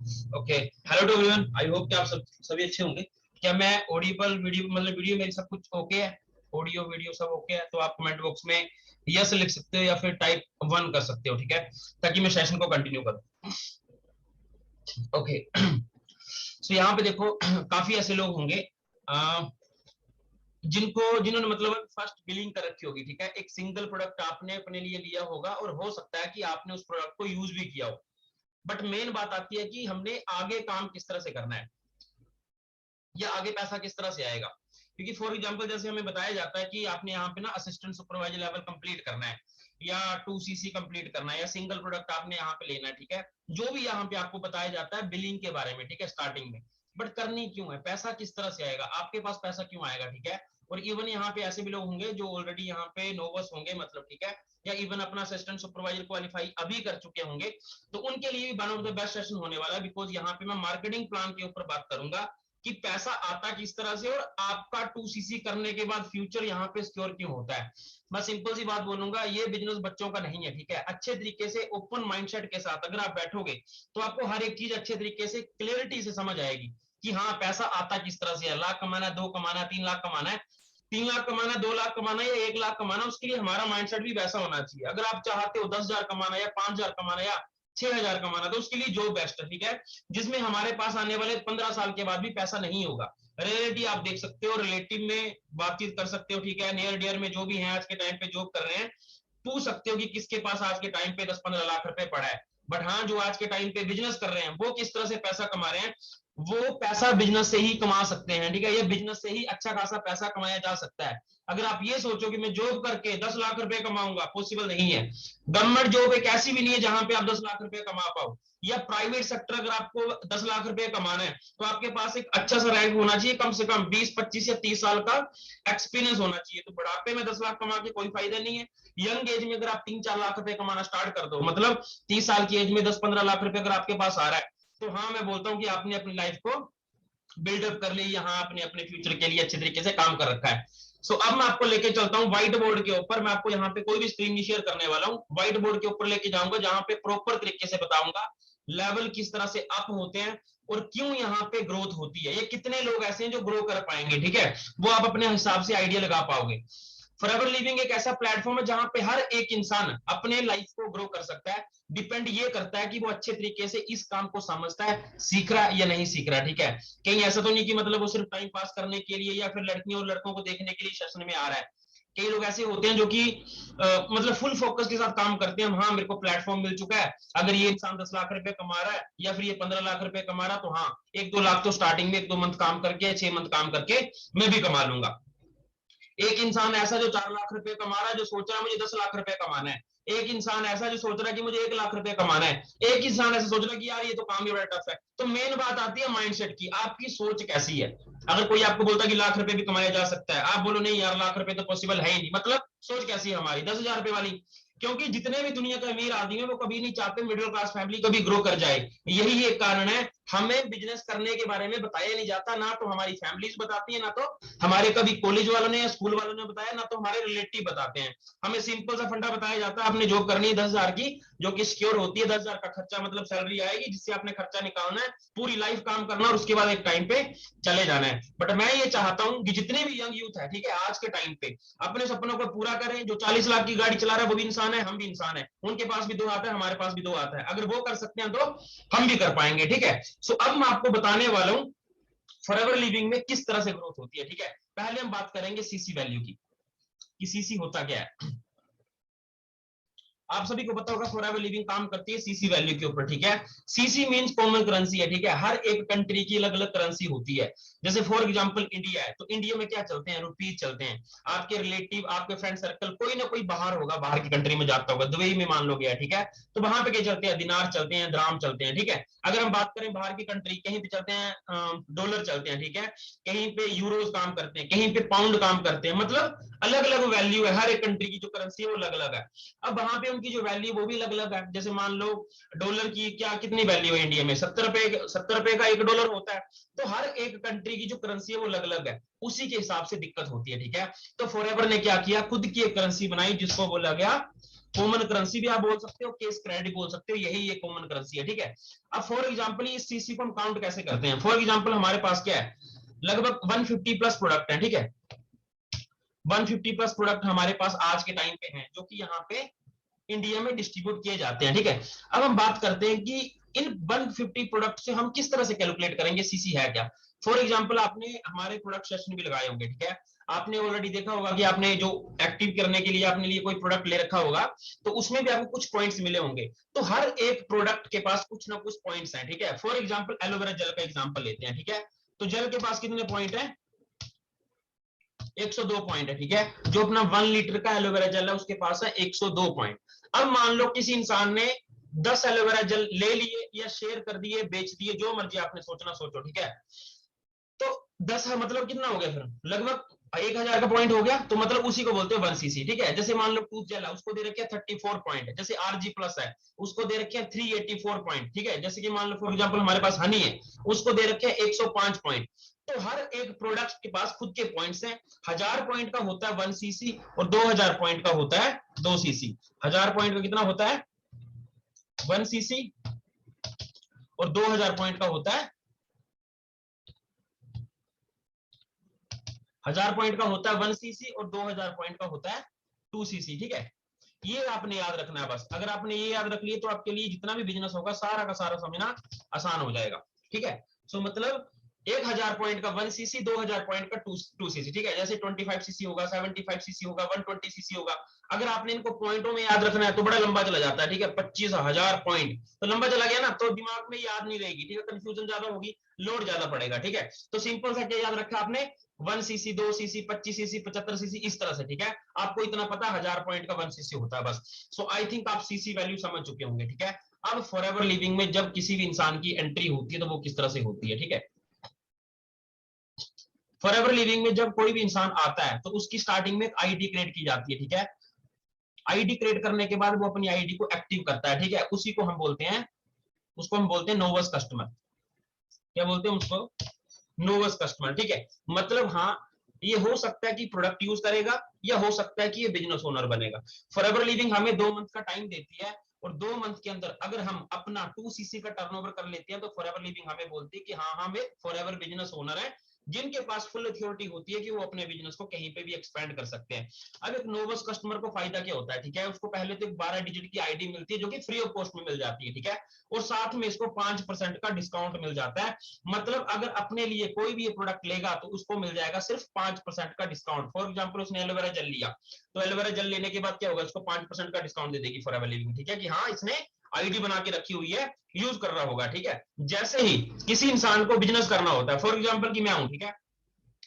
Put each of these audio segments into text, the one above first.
Okay, hello to everyone, I hope कि आप सभी अच्छे होंगे। क्या मैं ऑडिबल वीडियो मतलब वीडियो मेरी सब कुछ ओके है? ऑडियो वीडियो सब ओके है? तो आप कमेंट बॉक्स में यस लिख सकते हो या फिर टाइप 1 कर सकते हो, ठीक है, ताकि मैं सेशन को कंटिन्यू करूं। ओके सो यहाँ पे देखो काफी ऐसे लोग होंगे जिन्होंने मतलब फर्स्ट बिलिंग कर रखी होगी, ठीक है। एक सिंगल प्रोडक्ट आपने अपने लिए लिया होगा और हो सकता है कि आपने उस प्रोडक्ट को यूज भी किया हो, बट मेन बात आती है कि हमने आगे काम किस तरह से करना है या आगे पैसा किस तरह से आएगा। क्योंकि फॉर एग्जांपल जैसे हमें बताया जाता है कि आपने यहाँ पे ना असिस्टेंट सुपरवाइजर लेवल कंप्लीट करना है या 2cc कंप्लीट करना है या सिंगल प्रोडक्ट आपने यहाँ पे लेना है, ठीक है। जो भी यहाँ पे आपको बताया जाता है बिलिंग के बारे में, ठीक है, स्टार्टिंग में, बट करनी क्यों है, पैसा किस तरह से आएगा, आपके पास पैसा क्यों आएगा, ठीक है। और इवन यहाँ पे ऐसे भी लोग होंगे जो ऑलरेडी यहाँ पे नोवस होंगे, मतलब, ठीक है, या इवन अपना असिस्टेंट सुपरवाइजर क्वालिफाई अभी कर चुके होंगे, तो उनके लिए भी one of the best session होने वाला है। बिकॉज यहाँ पे मैं मार्केटिंग प्लान के ऊपर बात करूंगा कि पैसा आता किस तरह से और आपका 2cc करने के बाद फ्यूचर यहाँ पे सिक्योर क्यों होता है। मैं सिंपल सी बात बोलूंगा, ये बिजनेस बच्चों का नहीं है, ठीक है। अच्छे तरीके से ओपन माइंडसेट के साथ अगर आप बैठोगे तो आपको हर एक चीज अच्छे तरीके से क्लियरिटी से समझ आएगी कि हाँ पैसा आता किस तरह से है। लाख कमाना है, 2 कमाना है, 3 लाख कमाना है, 3 लाख कमाना है, 2 लाख कमाना है या 1 लाख कमाना, उसके लिए हमारा माइंडसेट भी वैसा होना चाहिए। अगर आप चाहते हो 10,000 कमाना या 5,000 कमाना या 6,000 कमाना, तो उसके लिए जो बेस्ट है, ठीक है, जिसमें हमारे पास आने वाले 15 साल के बाद भी पैसा नहीं होगा। रियलिटी आप देख सकते हो, रिलेटिव में बातचीत कर सकते हो, ठीक है, नियर डियर में जो भी है आज के टाइम पे जॉब कर रहे हैं, पूछ सकते हो कि किसके पास आज के टाइम पे 10-15 लाख रुपए पड़ा है। बट हाँ, जो आज के टाइम पे बिजनेस कर रहे हैं वो किस तरह से पैसा कमा रहे हैं, वो पैसा बिजनेस से ही कमा सकते हैं, ठीक है। ये बिजनेस से ही अच्छा खासा पैसा कमाया जा सकता है। अगर आप ये सोचो कि मैं जॉब करके 10 लाख रुपए कमाऊंगा, पॉसिबल नहीं है। गवर्नमेंट जॉब एक ऐसी भी नहीं है जहां पे आप 10 लाख रुपए कमा पाओ, या प्राइवेट सेक्टर अगर आपको 10 लाख रुपए कमाना है तो आपके पास एक अच्छा सा रैंक होना चाहिए, कम से कम 20, 25 या 30 साल का एक्सपीरियंस होना चाहिए। तो बुढ़ापे में 10 लाख कमा के कोई फायदा नहीं है। यंग एज में अगर आप 3-4 लाख रुपए कमाना स्टार्ट कर दो, मतलब 30 साल की एज में 10-15 लाख रुपए अगर आपके पास आ रहा है, तो हाँ मैं बोलता हूँ कि आपने अपनी लाइफ को बिल्डअप कर ली, यहाँ आपने अपने फ्यूचर के लिए अच्छे तरीके से काम कर रखा है। सो अब मैं आपको लेके चलता हूँ व्हाइट बोर्ड के ऊपर। मैं आपको यहाँ पे कोई भी स्क्रीन नहीं शेयर करने वाला हूँ, व्हाइट बोर्ड के ऊपर लेके जाऊंगा जहां पे प्रॉपर तरीके से बताऊंगा लेवल किस तरह से अप होते हैं और क्यों यहाँ पे ग्रोथ होती है। ये कितने लोग ऐसे हैं जो ग्रो कर पाएंगे, ठीक है, वो आप अपने हिसाब से आइडिया लगा पाओगे। फॉरएवर लिविंग एक ऐसा प्लेटफॉर्म है जहां पे हर एक इंसान अपने लाइफ को ग्रो कर सकता है। डिपेंड ये करता है कि वो अच्छे तरीके से इस काम को समझता है, सीख रहा है या नहीं सीख रहा, ठीक है। कहीं ऐसा तो नहीं कि मतलब वो सिर्फ टाइम पास करने के लिए या फिर लड़कियों और लड़कों को देखने के लिए सेशन में आ रहा है। कई लोग ऐसे होते हैं जो कि मतलब फुल फोकस के साथ काम करते हैं। हाँ मेरे को प्लेटफॉर्म मिल चुका है, अगर ये इंसान 10 लाख रुपए कमा रहा है या फिर ये 15 लाख रुपए कमा रहा है, तो हाँ 1-2 लाख तो स्टार्टिंग में 1-2 मंथ काम करके 6 मंथ काम करके मैं भी कमा लूंगा। एक इंसान ऐसा जो 4 लाख रुपए कमा रहा है, जो सोच रहा है मुझे 10 लाख रुपए कमाना है। एक इंसान ऐसा जो सोच रहा है कि मुझे 1 लाख रुपए कमाना है। एक इंसान ऐसा सोच रहा है कि यार ये तो काम ही बड़ा टफ है। तो मेन बात आती है माइंडसेट की, आपकी सोच कैसी है। अगर कोई आपको बोलता है कि लाख रुपए भी कमाया जा सकता है, आप बोलो नहीं यार लाख रुपए तो पॉसिबल है ही नहीं, मतलब सोच कैसी है हमारी 10,000 रुपए वाली। क्योंकि जितने भी दुनिया के अमीर आदमी है वो कभी नहीं चाहते मिडिल क्लास फैमिली कभी ग्रो कर जाए। यही एक कारण है हमें बिजनेस करने के बारे में बताया नहीं जाता, ना तो हमारी फैमिलीज बताती है, ना तो हमारे कभी कॉलेज वालों ने या स्कूल वालों ने बताया, ना तो हमारे रिलेटिव बताते हैं। हमें सिंपल सा फंडा बताया जाता है, आपने जॉब करनी है 10,000 की, जो कि सिक्योर होती है। 10,000 का खर्चा मतलब सैलरी आएगी जिससे आपने खर्चा निकालना है, पूरी लाइफ काम करना और उसके बाद एक टाइम पे चले जाना है। बट मैं ये चाहता हूं कि जितने भी यंग यूथ है, ठीक है, आज के टाइम पे अपने सपनों को पूरा करें। जो 40 लाख की गाड़ी चला रहा है वो भी इंसान है, हम भी इंसान है, उनके पास भी 2 हाथ है, हमारे पास भी 2 हाथ है। अगर वो कर सकते हैं तो हम भी कर पाएंगे, ठीक है। सो अब मैं आपको बताने वाला हूं फॉरएवर लिविंग में किस तरह से ग्रोथ होती है, ठीक है। पहले हम बात करेंगे सीसी वैल्यू की, कि सीसी होता क्या है। आप सभी को पता होगा फॉरएवर लिविंग काम करती है सीसी वैल्यू के ऊपर, ठीक है। सीसी मींस कॉमन करेंसी है, ठीक है। हर एक कंट्री की अलग अलग करेंसी होती है। जैसे फॉर एग्जांपल इंडिया है, तो इंडिया में क्या चलते हैं, रुपीज चलते हैं। आपके रिलेटिव, आपके फ्रेंड सर्कल कोई ना कोई बाहर होगा, बाहर की कंट्री में जाता होगा, दुबई में मान लो गया, ठीक है, तो वहां पे क्या चलते हैं, दिनार चलते हैं, द्राम चलते हैं, ठीक है। अगर हम बात करें बाहर की कंट्री, कहीं पे चलते हैं डॉलर चलते हैं, ठीक है, कहीं पे यूरोज काम करते हैं, कहीं पे पाउंड काम करते हैं, मतलब अलग अलग वैल्यू है। हर एक कंट्री की जो करेंसी है वो अलग अलग है। अब वहां पे उनकी जो वैल्यू वो भी अलग अलग है। जैसे मान लो डॉलर की क्या कितनी वैल्यू है इंडिया में, 70 रुपए का $1 होता है। तो हर एक कंट्री की जो करेंसी है वो अलग अलग है, उसी के हिसाब से दिक्कत होती है, ठीक है। तो फॉरएवर ने क्या किया, खुद की एक करेंसी बनाई जिसको बोला गया कॉमन करेंसी भी आप बोल सकते हो, केस क्रेडिट बोल सकते हो, यही ये कॉमन करेंसी है, ठीक है। अब फॉर एग्जांपल इस सीसी को हम काउंट कैसे करते हैं? फॉर एग्जांपल हमारे पास क्या है, लगभग 150 प्लस प्रोडक्ट है, ठीक है। 150 प्लस प्रोडक्ट हमारे पास आज के टाइम पे हैं, जो कि यहाँ पे इंडिया में डिस्ट्रीब्यूट किए जाते हैं, ठीक है। अब हम बात करते हैं कि इन 150 प्रोडक्ट से हम किस तरह से कैलकुलेट करेंगे सीसी है क्या। फॉर एग्जांपल आपने हमारे प्रोडक्ट सेशन भी लगाए होंगे, ठीक है। आपने ऑलरेडी देखा होगा कि आपने जो एक्टिव करने के लिए अपने लिए कोई प्रोडक्ट ले रखा होगा, तो उसमें भी आपको कुछ पॉइंट्स मिले होंगे। तो हर एक प्रोडक्ट के पास कुछ ना कुछ पॉइंट्स हैं, ठीक है। फॉर एग्जांपल एलोवेरा जेल का एग्जांपल लेते हैं, ठीक है। तो जेल के पास कितने पॉइंट है? 102 पॉइंट है, ठीक है। जो अपना 1 लीटर का एलोवेरा जेल है उसके पास है 102 पॉइंट। अब मान लो किसी इंसान ने 10 एलोवेरा जेल ले लिए या शेयर कर दिए, बेच दिए, जो मर्जी आपने सोचना सोचो, ठीक है। तो 10 है मतलब कितना हो गया? फिर लगभग 1000 का पॉइंट हो गया, तो मतलब उसी को बोलते हैं 1 सीसी, ठीक है। जैसे मान लो टूथ जेल है, उसको दे रखे 34 पॉइंट, जैसे आरजी प्लस है उसको दे रखे 384 पॉइंट, ठीक है। जैसे कि मान लो फॉर एग्जांपल हमारे पास हनी है, उसको दे रखे 105 पॉइंट। तो हर एक प्रोडक्ट के पास खुद के पॉइंट्स हैं। 1000 पॉइंट का होता है 1 सीसी और 2000 पॉइंट का होता है 2 सीसी। 1000 पॉइंट का कितना होता है? 1 सीसी और 2000 पॉइंट का होता है 1000 पॉइंट का होता है 1 सीसी और 2000 पॉइंट का होता है 2 सीसी, ठीक है। ये आपने याद रखना है बस। अगर आपने ये याद रख लिए तो आपके लिए जितना भी बिजनेस होगा सारा का सारा समझना आसान हो जाएगा, ठीक है। सो मतलब 1000 पॉइंट का 1 सीसी, 2000 पॉइंट का 2 सीसी, ठीक है। जैसे 25 सीसी होगा, 75 सीसी होगा, 120 सीसी होगा। अगर आपने इनको पॉइंटों में याद रखना है तो बड़ा लंबा चला जाता है, ठीक है। 25,000 पॉइंट तो लंबा चला गया ना, तो दिमाग में याद नहीं रहेगी, ठीक है। कंफ्यूजन ज्यादा होगी, लोड ज्यादा पड़ेगा, ठीक है। तो सिंपल सा क्या याद रखा आपने? 1 सीसी, 2 सीसी, 25 सीसी, 75 सीसी, इस तरह से, ठीक है। आपको इतना पता 1000 पॉइंट का 1 सीसी होता है बस। सो आई थिंक आप सीसी वैल्यू समझ चुके होंगे, ठीक है। अब फॉरएवर लिविंग में जब किसी भी इंसान की एंट्री होती है तो वो किस तरह से होती है, ठीक है। फॉरएवर लिविंग में जब कोई भी इंसान आता है तो उसकी स्टार्टिंग में एक आईडी क्रिएट की जाती है, ठीक है। आईडी क्रिएट करने के बाद वो अपनी आईडी को एक्टिव करता है, ठीक है। उसी को हम बोलते हैं, उसको हम बोलते हैं नोवस कस्टमर। क्या बोलते हैं उसको? नोवस कस्टमर, ठीक है। मतलब हाँ, ये हो सकता है कि प्रोडक्ट यूज करेगा या हो सकता है कि ये बिजनेस ओनर बनेगा। फॉरएवर लिविंग हमें 2 मंथ का टाइम देती है और 2 मंथ के अंदर अगर हम अपना 2 सीसी का टर्नओवर कर लेते हैं तो फॉरएवर लिविंग हमें बोलती है कि हाँ हम एक फॉरएवर बिजनेस ओनर है, जिनके पास फुल अथॉरिटी होती है कि वो अपने बिजनेस को कहीं पे भी एक्सपेंड कर सकते हैं। अब एक नोवस कस्टमर को फायदा क्या होता है, ठीक है। उसको पहले तो एक 12 डिजिट की आईडी मिलती है जो कि फ्री ऑफ कॉस्ट में मिल जाती है, ठीक है। और साथ में इसको 5% का डिस्काउंट मिल जाता है। मतलब अगर अपने लिए कोई भी ये प्रोडक्ट लेगा तो उसको मिल जाएगा सिर्फ 5% का डिस्काउंट। फॉर एग्जांपल उसने एलोवेरा जेल लिया, तो एलोवेरा जेल लेने के बाद क्या होगा? उसको 5% का डिस्काउंट दे देगी फॉरएवर लिविंग, ठीक है। कि हाँ इसने आईडी बना के रखी हुई है, यूज कर रहा होगा, ठीक है। जैसे ही किसी इंसान को बिजनेस करना होता है, फॉर एग्जाम्पल की मैं हूं, ठीक है।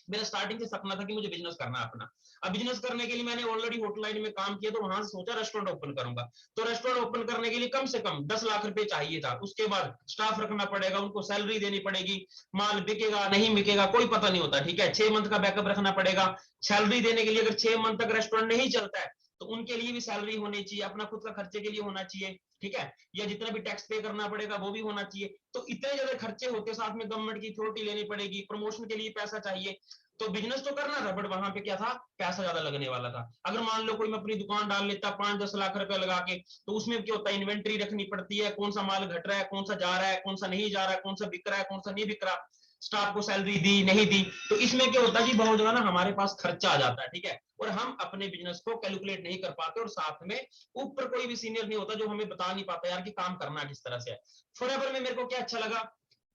मेरा स्टार्टिंग से सपना था कि मुझे बिजनेस करना है अपना। अब बिजनेस करने के लिए मैंने ऑलरेडी होटल लाइन में काम किया, तो वहां से सोचा रेस्टोरेंट ओपन करूंगा। तो रेस्टोरेंट ओपन करने के लिए कम से कम 10 लाख रुपए चाहिए था। उसके बाद स्टाफ रखना पड़ेगा, उनको सैलरी देनी पड़ेगी, माल बिकेगा नहीं बिकेगा कोई पता नहीं होता, ठीक है। 6 मंथ का बैकअप रखना पड़ेगा। सैलरी देने के लिए अगर 6 मंथ तक रेस्टोरेंट नहीं चलता है तो उनके लिए भी सैलरी होनी चाहिए, अपना खुद का खर्चे के लिए होना चाहिए, ठीक है। या जितना भी टैक्स पे करना पड़ेगा वो भी होना चाहिए। तो इतने ज्यादा खर्चे होते, साथ में गवर्नमेंट की अथॉरिटी लेनी पड़ेगी, प्रमोशन के लिए पैसा चाहिए। तो बिजनेस तो करना था, बट वहां पे क्या था? पैसा ज्यादा लगने वाला था। अगर मान लो कोई मैं अपनी दुकान डाल लेता 5-10 लाख रुपए लगा के, तो उसमें क्या होता है? इन्वेंट्री रखनी पड़ती है, कौन सा माल घट रहा है, कौन सा जा रहा है, कौन सा नहीं जा रहा है, कौन सा बिक रहा है, कौन सा नहीं बिक रहा, स्टाफ को सैलरी दी नहीं दी। तो इसमें क्या होता है कि बहुत ज्यादा ना हमारे पास खर्चा आ जाता है, ठीक है। और हम अपने बिजनेस को कैलकुलेट नहीं कर पाते, और साथ में ऊपर कोई भी सीनियर नहीं होता जो हमें बता नहीं पाता यार कि काम करना किस तरह से है। फॉरएवर में मेरे को क्या अच्छा लगा?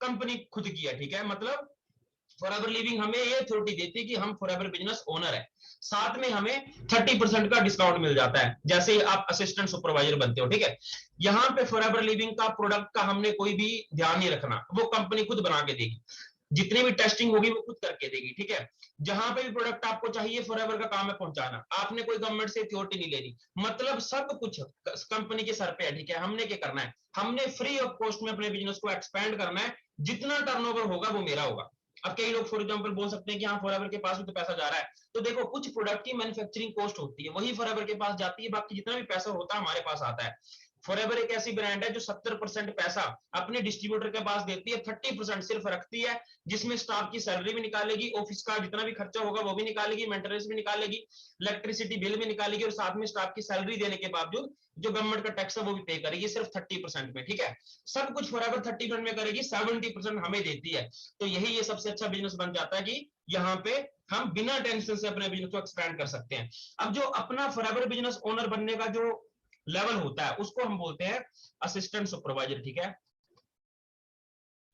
कंपनी खुद की है, ठीक है। मतलब फॉरएवर लिविंग हमें ये अथॉरिटी देती है कि हम फॉरएवर बिजनेस ओनर है। साथ में हमें 30% का डिस्काउंट मिल जाता है जैसे ही आप असिस्टेंट सुपरवाइजर बनते हो, ठीक है। यहाँ पे फॉरएवर लिविंग का प्रोडक्ट का हमने कोई भी ध्यान नहीं रखना, वो कंपनी खुद बना के देगी। जितनी भी टेस्टिंग होगी वो खुद करके देगी, ठीक है। जहां पे भी प्रोडक्ट आपको चाहिए, फॉरएवर का काम है पहुंचाना। आपने कोई गवर्नमेंट से अथॉरिटी नहीं लेनी, मतलब सब कुछ कंपनी के सर पे है, ठीक है। हमने क्या करना है? हमने फ्री ऑफ कॉस्ट में अपने बिजनेस को एक्सपेंड करना है। जितना टर्नओवर होगा वो मेरा होगा। अब कई लोग फॉर एग्जांपल बोल सकते हैं कि हाँ फॉरएवर के पास भी तो पैसा जा रहा है। तो देखो, कुछ प्रोडक्ट की मैन्युफैक्चरिंग कॉस्ट होती है, वही फॉरएवर के पास जाती है, बाकी जितना भी पैसा होता है हमारे पास आता है। फॉरएवर एक ऐसी ब्रांड है जो 70% पैसा अपने डिस्ट्रीब्यूटर के पास देती है, 30% सिर्फ रखती है, जिसमें स्टाफ की सैलरी भी निकालेगी, ऑफिस का जितना भी खर्चा होगा वो भी निकालेगी, मेंटेनेंस भी निकालेगी, इलेक्ट्रिसिटी बिल भी निकालेगी, और साथ में स्टाफ की सैलरी देने के बावजूद जो गवर्नमेंट का टैक्स है वो भी पे करेगी, सिर्फ 30% में। ठीक है, सब कुछ फॉरएवर 30% में करेगी, 70% हमें देती है। तो यही ये सबसे अच्छा बिजनेस बन जाता है कि यहाँ पे हम बिना टेंशन से अपने बिजनेस को एक्सपैंड कर सकते हैं। अब जो अपना फॉरएवर बिजनेस ओनर बनने का जो लेवल होता है उसको हम बोलते हैं असिस्टेंट सुपरवाइजर। ठीक है,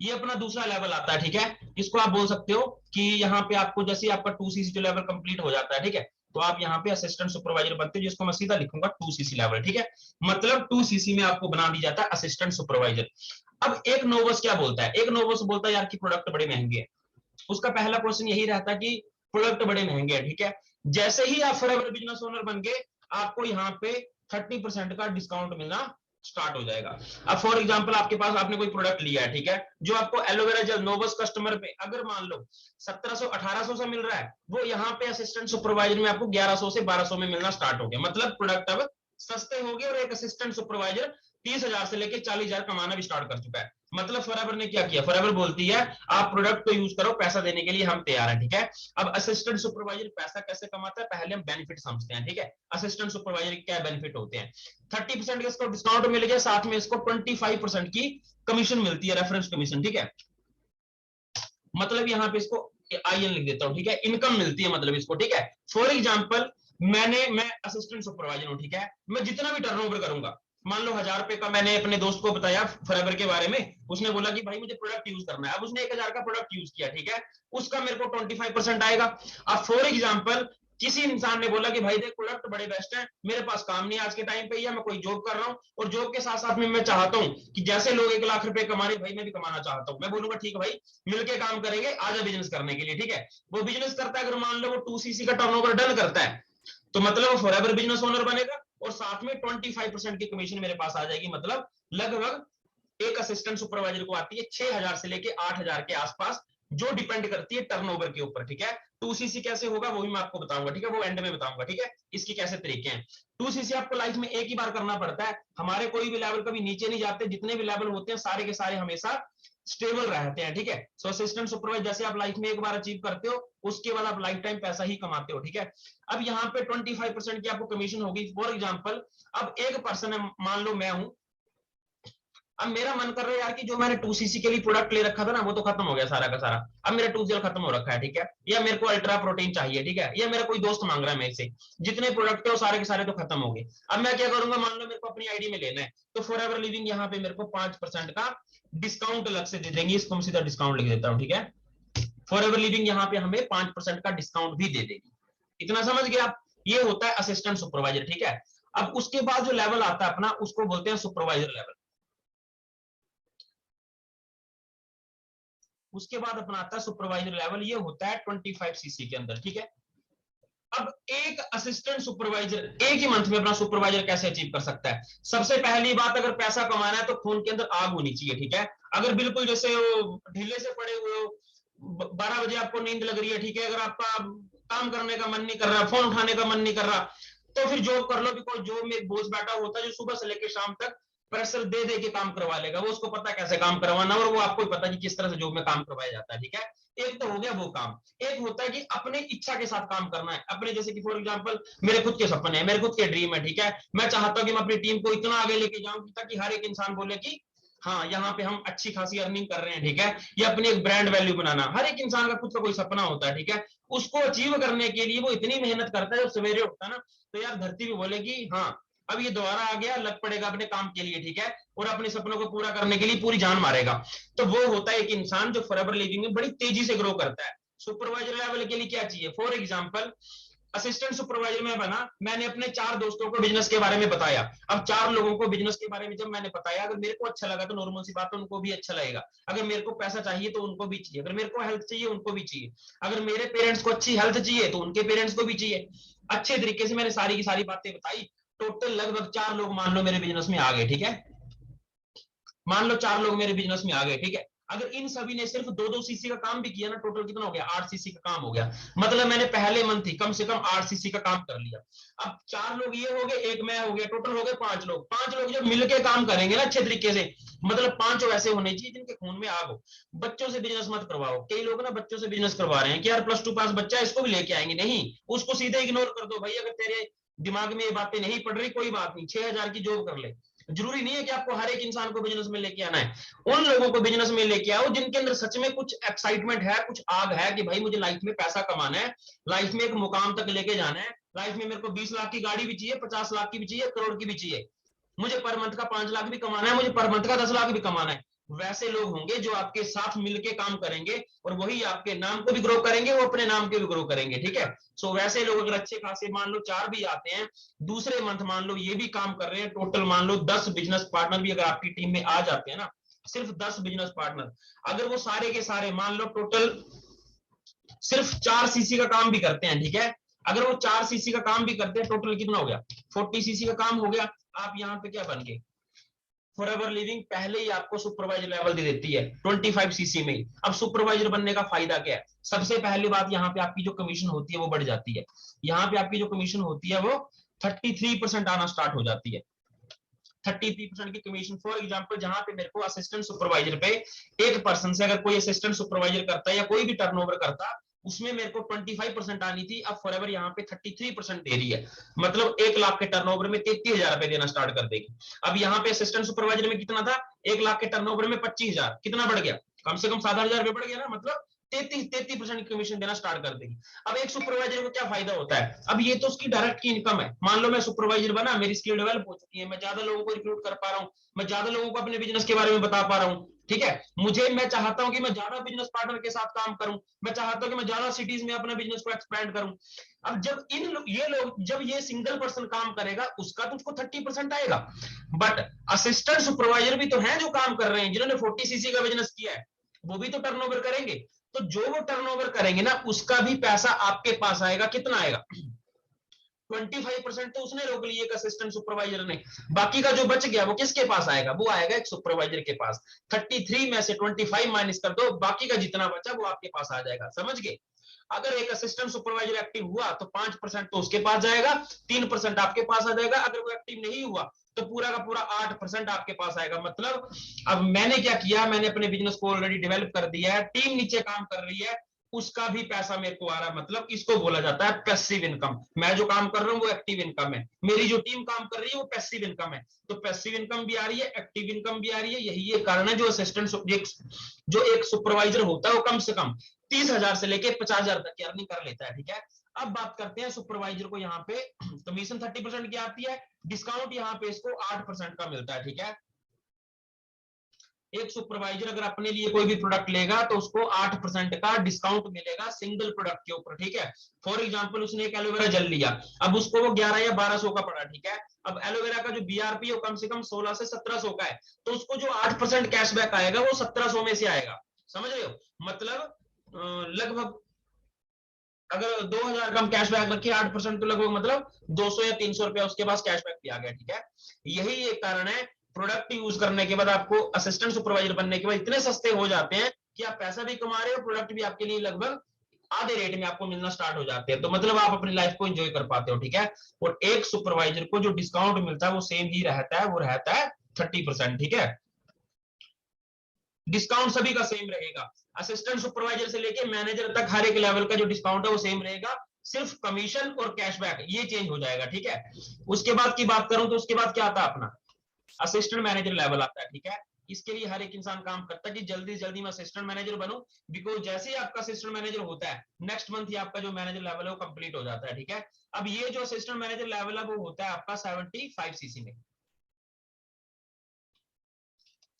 ये अपना दूसरा लेवल आता है। ठीक है, इसको आप बोल सकते हो कि यहाँ पे आपको जैसे आपका 2cc जो लेवल कंप्लीट हो जाता है, ठीक है, तो आप यहाँ पे असिस्टेंट सुपरवाइजर बनते हो, जिसको मैं सीधा लिखूंगा 2cc लेवल। ठीक है, मतलब 2cc में आपको बना दी जाता है असिस्टेंट सुपरवाइजर। अब एक नोवस क्या बोलता है, एक नोवस बोलता है यार कि प्रोडक्ट बड़े महंगे हैं। उसका पहला क्वेश्चन यही रहता है कि प्रोडक्ट बड़े महंगे हैं। ठीक है, जैसे ही आप फॉरएवर बिजनेस ओनर बन गए, आपको यहाँ पे 30% का डिस्काउंट मिलना स्टार्ट हो जाएगा। अब फॉर एग्जांपल आपके पास आपने कोई प्रोडक्ट लिया है, ठीक है, जो आपको एलोवेरा जेल नोवस कस्टमर पे अगर मान लो 1700-1800 से मिल रहा है, वो यहाँ पे असिस्टेंट सुपरवाइजर में आपको 1100 से 1200 में मिलना स्टार्ट हो गया। मतलब प्रोडक्ट अब सस्ते हो गए, और एक असिस्टेंट सुपरवाइजर 30,000 से लेकर 40,000 कमाना भी स्टार्ट कर चुका है। मतलब फॉरएवर ने क्या किया, फॉरएवर बोलती है आप प्रोडक्ट को यूज करो, पैसा देने के लिए हम तैयार हैं। ठीक है, अब असिस्टेंट सुपरवाइजर पैसा कैसे कमाता है, पहले हम बेनिफिट समझते हैं। ठीक है, असिस्टेंट सुपरवाइजर के क्या बेनिफिट होते हैं। 30% का इसको डिस्काउंट मिल गया, साथ में इसको 25% की कमीशन मिलती है, रेफरेंस कमीशन। ठीक है, मतलब यहाँ पे इसको IN लिख देता हूं। ठीक है, इनकम मिलती है मतलब इसको। ठीक है, फॉर एग्जाम्पल मैं असिस्टेंट सुपरवाइजर हूं, ठीक है, मैं जितना भी टर्नओवर करूंगा, मान लो 1000 रुपए का मैंने अपने दोस्त को बताया फॉरएवर के बारे में, उसने बोला कि भाई मुझे प्रोडक्ट यूज करना है, अब उसने 1000 का प्रोडक्ट यूज किया, ठीक है, उसका मेरे को 25% आएगा। अब फॉर एग्जाम्पल किसी इंसान ने बोला कि भाई देख प्रोडक्ट बड़े बेस्ट हैं, मेरे पास काम नहीं आज के टाइम पे, या मैं कोई जॉब कर रहा हूँ और जॉब के साथ साथ में मैं चाहता हूँ कि जैसे लोग 1 लाख रुपए कमा रहे, भाई मैं भी कमाना चाहता हूँ, मैं बोलूंगा ठीक है भाई मिलके काम करेंगे, आजा बिजनेस करने के लिए। ठीक है, वो बिजनेस करता है, अगर मान लो वो 2cc का टर्नओवर डन करता है, तो मतलब वो फॉरएवर बिजनेस ओनर बनेगा, और साथ में 25% की कमीशन मेरे पास आ जाएगी। मतलब लगभग एक असिस्टेंट सुपरवाइजर को आती है 6,000 से लेके 8,000 के आसपास, जो डिपेंड करती है टर्नओवर के ऊपर। ठीक है, 2cc कैसे होगा वो भी मैं आपको बताऊंगा। ठीक है, वो एंड में बताऊंगा। ठीक है, इसकी कैसे तरीके हैं। 2cc आपको लाइफ में एक ही बार करना पड़ता है, हमारे कोई भी लेवल कभी नीचे नहीं जाते, जितने भी लेवल होते हैं सारे के सारे हमेशा स्टेबल रहते हैं। ठीक है, सो असिस्टेंट सुपरवाइजर जैसे आप लाइफ में एक बार अचीव करते हो, उसके बाद आप लाइफ टाइम पैसा ही कमाते हो। ठीक है, अब यहाँ पे 25% की आपको कमीशन होगी। फॉर एग्जाम्पल अब एक पर्सन है, मान लो मैं हूं, अब मेरा मन कर रहा है यार कि जो मैंने 2cc के लिए प्रोडक्ट ले रखा था ना, वो तो खत्म हो गया सारा का सारा, अब मेरा 2gel खत्म हो रखा है। ठीक है, या मेरे को अल्ट्रा प्रोटीन चाहिए, ठीक है, या मेरा कोई दोस्त मांग रहा है मेरे से, जितने प्रोडक्ट है वो सारे के सारे तो खत्म हो गए। अब मैं क्या करूंगा, मान लो मेरे को अपनी आईडी में लेना है, तो फॉरएवर लिविंग यहाँ पे मेरे को 5% का डिस्काउंट अलग से दे देंगे, इसको हम सीधा डिस्काउंट लिख देता हूँ। ठीक है, फॉरएवर लिविंग यहाँ पे हमें 5% का डिस्काउंट भी दे देगी। इतना समझ गए आप, ये होता है असिस्टेंट सुपरवाइजर। ठीक है, अब उसके बाद जो लेवल आता है अपना, उसको बोलते हैं सुपरवाइजर लेवल। उसके बाद अपना आता है सुपरवाइजर लेवल, ये होता है 25cc के अंदर। ठीक है, अब एक असिस्टेंट सुपरवाइजर एक ही मंथ में अपना सुपरवाइजर कैसे अचीव कर सकता है। सबसे पहली बात, अगर पैसा कमाना है तो खून के अंदर आग होनी चाहिए। ठीक है, अगर बिल्कुल जैसे ढीले से पड़े हुए हो, 12 बजे आपको नींद लग रही है, ठीक है, अगर आपका काम करने का मन नहीं कर रहा, फोन उठाने का मन नहीं कर रहा, तो फिर जॉब कर लो। बिकॉज जॉब में एक बोझ बैठा होता है जो सुबह से लेकर शाम तक प्रेशर दे दे के काम करवा लेगा, वो उसको पता है कैसे काम करवाना, और वो आपको पता है कि किस तरह से जॉब में काम करवाया जाता है। ठीक है, एक तो हो गया वो काम। एक होता है कि अपने इच्छा के साथ काम करना है, अपने जैसे कि फॉर एग्जांपल मेरे खुद के सपने हैं, मेरे खुद के ड्रीम है। ठीक है, मैं चाहता हूं कि मैं अपनी टीम को इतना आगे लेके जाऊं ताकि हर एक इंसान बोले कि हाँ यहाँ पे हम अच्छी खासी अर्निंग कर रहे हैं। ठीक है, ये अपनी एक ब्रांड वैल्यू बनाना, हर एक इंसान का खुद का कोई सपना होता है। ठीक है, उसको अचीव करने के लिए वो इतनी मेहनत करता है, जब सवेरे उठता है ना, तो यार धरती भी बोलेगी हाँ अब ये दोबारा आ गया, लग पड़ेगा अपने काम के लिए। ठीक है, और अपने सपनों को पूरा करने के लिए पूरी जान मारेगा। तो वो होता है एक इंसान जो फॉरएवर लिविंग में बड़ी तेजी से ग्रो करता है। सुपरवाइजर लेवल के लिए क्या चाहिए, फॉर एग्जाम्पल असिस्टेंट सुपरवाइजर में बना, मैंने अपने 4 दोस्तों को बिजनेस के बारे में बताया। अब 4 लोगों को बिजनेस के बारे में जब मैंने बताया, अगर मेरे को अच्छा लगा तो नॉर्मल सी बात है उनको भी अच्छा लगेगा, अगर मेरे को पैसा चाहिए तो उनको भी चाहिए, अगर मेरे को हेल्थ चाहिए उनको भी चाहिए, अगर मेरे पेरेंट्स को अच्छी हेल्थ चाहिए तो उनके पेरेंट्स को भी चाहिए। अच्छे तरीके से मैंने सारी की सारी बातें बताई। टोटल लगभग 4 लोग मान लो मेरे बिजनेस में आ गए। ठीक है, मान लो 4 लोग मेरे बिजनेस में आ गए। ठीक है, अगर इन सभी ने सिर्फ 2-2 सीसी का काम भी किया ना, टोटल कितना हो गया, 8 सीसी का काम हो गया। मतलब मैंने पहले मंथ ही कम से कम 8 सीसी का काम कर लिया। अब 4 लोग ये हो गए, एक मैं हो गया, टोटल हो गए 5 लोग। 5 लोग जब मिलके काम करेंगे ना अच्छे तरीके से, मतलब 5 वैसे होने चाहिए जिनके खून में आग हो। बच्चों से बिजनेस मत करवाओ। कई लोग ना बच्चों से बिजनेस करवा रहे हैं कि यार +2 पास बच्चा है, इसको भी लेके आएंगे। नहीं, उसको सीधे इग्नोर कर दो भाई। अगर तेरे दिमाग में ये बातें नहीं पड़ रही, कोई बात नहीं, 6,000 की जॉब कर ले। जरूरी नहीं है कि आपको हर एक इंसान को बिजनेस में लेके आना है। उन लोगों को बिजनेस में लेके आओ जिनके अंदर सच में कुछ एक्साइटमेंट है, कुछ आग है कि भाई मुझे लाइफ में पैसा कमाना है, लाइफ में एक मुकाम तक लेके जाना है, लाइफ में मेरे को 20 लाख की गाड़ी भी चाहिए, 50 लाख की भी चाहिए, करोड़ की भी चाहिए, मुझे पर मंथ का 5 लाख भी कमाना है, मुझे पर मंथ का 10 लाख भी कमाना है। वैसे लोग होंगे जो आपके साथ मिलके काम करेंगे, और वही आपके नाम को भी ग्रो करेंगे, वो अपने नाम के भी ग्रो करेंगे। ठीक है, सो वैसे लोग अगर अच्छे खासे मान लो 4 भी आते हैं, दूसरे मंथ मान लो ये भी काम कर रहे हैं, टोटल मान लो 10 बिजनेस पार्टनर भी अगर आपकी टीम में आ जाते हैं ना, सिर्फ 10 बिजनेस पार्टनर, अगर वो सारे के सारे मान लो टोटल सिर्फ 4 सीसी का काम भी करते हैं, ठीक है, अगर वो 4 सीसी का काम भी करते हैं, टोटल कितना हो गया, 40 सीसी का काम हो गया। आप यहाँ पे क्या बन गए, फॉरएवर लिविंग पहले ही आपको सुपरवाइजर लेवल दे देती है 25 सीसी में। अब सुपरवाइजर बनने का फायदा क्या है, सबसे पहली बात, यहाँ पे आपकी जो कमीशन होती है वो बढ़ जाती है। यहाँ पे आपकी जो कमीशन होती है वो 33% आना स्टार्ट हो जाती है। 33% की कमीशन। फॉर एग्जांपल, जहां पे मेरे को असिस्टेंट सुपरवाइजर पे एक पर्सन से अगर कोई असिस्टेंट सुपरवाइजर करता है या कोई भी टर्नओवर करता, उसमें मेरे को 25% आनी थी, अब फॉरएवर यहाँ पे 33% दे रही है। मतलब 1 लाख के टर्नओवर में 33,000 रुपए देना स्टार्ट कर देगी। अब यहाँ पे असिस्टेंट सुपरवाइजर में कितना था, 1 लाख के टर्नओवर में 25,000, कितना बढ़ गया, कम से कम 7,000 रुपए बढ़ गया ना। मतलब 33% की कमीशन देना स्टार्ट कर देगी। अब एक सुपरवाइजर को क्या फायदा होता है, अब ये तो उसकी डायरेक्ट की इनकम है। मान लो मैं सुपरवाइजर बना, मेरी स्किल डेवलप हो चुकी है, मैं ज्यादा लोगों को रिक्रूट कर पा रहा हूँ, मैं ज्यादा लोगों को अपने बिजनेस के बारे में बता पा रहा हूँ। ठीक है, मैं चाहता हूं कि मैं ज्यादा बिजनेस पार्टनर के साथ काम करूं, मैं चाहता हूं कि मैं ज्यादा सिटीज में अपना बिजनेस को एक्सपैंड करूं। अब जब ये लोग जब ये सिंगल पर्सन काम करेगा, उसका तो उसको 30% आएगा। बट असिस्टेंट सुपरवाइजर भी तो हैं जो काम कर रहे हैं, जिन्होंने 40 सीसी का बिजनेस किया है, वो भी तो टर्नओवर करेंगे। तो जो वो टर्नओवर करेंगे ना, उसका भी पैसा आपके पास आएगा। कितना आएगा, 25% तो उसने रोक लिया एक असिस्टेंट सुपरवाइजर ने, बाकी का जो बच गया वो किसके पास आएगा, वो आएगा एक सुपरवाइजर के पास। 33 में से 25 माइनस कर दो, बाकी का जितना बचा वो आपके पास आ जाएगा। समझ गए, अगर एक असिस्टेंट सुपरवाइजर एक्टिव हुआ तो 5% तो उसके पास जाएगा, 3% आपके पास आ जाएगा। अगर वो एक्टिव नहीं हुआ तो पूरा का पूरा 8% आपके पास आएगा। मतलब अब मैंने क्या किया, मैंने अपने बिजनेस को ऑलरेडी डेवलप कर दिया है, टीम नीचे काम कर रही है, उसका भी पैसा मेरे को आ रहा है। मतलब इसको बोला जाता है पैसिव इनकम। मैं जो काम कर रहा हूँ वो एक्टिव इनकम है, मेरी जो टीम काम कर रही है वो पैसिव इनकम है। तो पैसिव इनकम भी आ रही है, एक्टिव इनकम भी आ रही है। यही ये कारण है जो असिस्टेंट जो एक सुपरवाइजर होता है वो कम से कम 30,000 से लेके 50,000 तक की अर्निंग कर लेता है। ठीक है, अब बात करते हैं सुपरवाइजर को, यहाँ पे कमीशन 30% की आती है, डिस्काउंट यहाँ पे इसको 8% का मिलता है। ठीक है, एक सुपरवाइजर अगर अपने लिए कोई भी प्रोडक्ट लेगा तो उसको 8% का डिस्काउंट मिलेगा सिंगल प्रोडक्ट के ऊपर। ठीक है, फॉर एग्जांपल उसने एक एलोवेरा जेल लिया, अब उसको वो 11 या 1200 का पड़ा। ठीक है, अब एलोवेरा का जो बीआरपी है कम से कम 16 से 1700 का है, तो उसको जो 8% कैशबैक आएगा वो 1700 में से आएगा। समझ रहे हो, मतलब लगभग अगर 2,000 का हम कैशबैक रखिए 8%, तो लगभग मतलब 200 या 300 रुपया उसके पास कैशबैक भी आ गया। ठीक है, यही एक कारण है, प्रोडक्ट यूज करने के बाद आपको असिस्टेंट सुपरवाइजर बनने के बाद इतने सस्ते हो जाते हैं कि आप पैसा भी कमा रहे हो, प्रोडक्ट भी आपके लिए लगभग आधे रेट में आपको मिलना स्टार्ट हो जाते हैं। तो मतलब आप अपनी लाइफ को एंजॉय कर पाते हो। ठीक है, और एक सुपरवाइजर को जो डिस्काउंट मिलता है वो सेम ही रहता है, वो रहता है 30%। ठीक है, डिस्काउंट सभी का सेम रहेगा, असिस्टेंट सुपरवाइजर से लेके मैनेजर तक हर एक लेवल का जो डिस्काउंट है वो सेम रहेगा, सिर्फ कमीशन और कैशबैक ये चेंज हो जाएगा। ठीक है, उसके बाद की बात करूं तो उसके बाद क्या आता है, अपना असिस्टेंट मैनेजर लेवल आता है। ठीक है, इसके लिए हर एक इंसान काम करता है कि जल्दी से जल्दी मैं असिस्टेंट मैनेजर बनूं, बिकॉज जैसे ही आपका असिस्टेंट मैनेजर होता है नेक्स्ट मंथ ही आपका जो मैनेजर लेवल है वो कंप्लीट हो जाता है। ठीक है, अब ये जो असिस्टेंट मैनेजर लेवल है वो होता है आपका 75 सीसी में,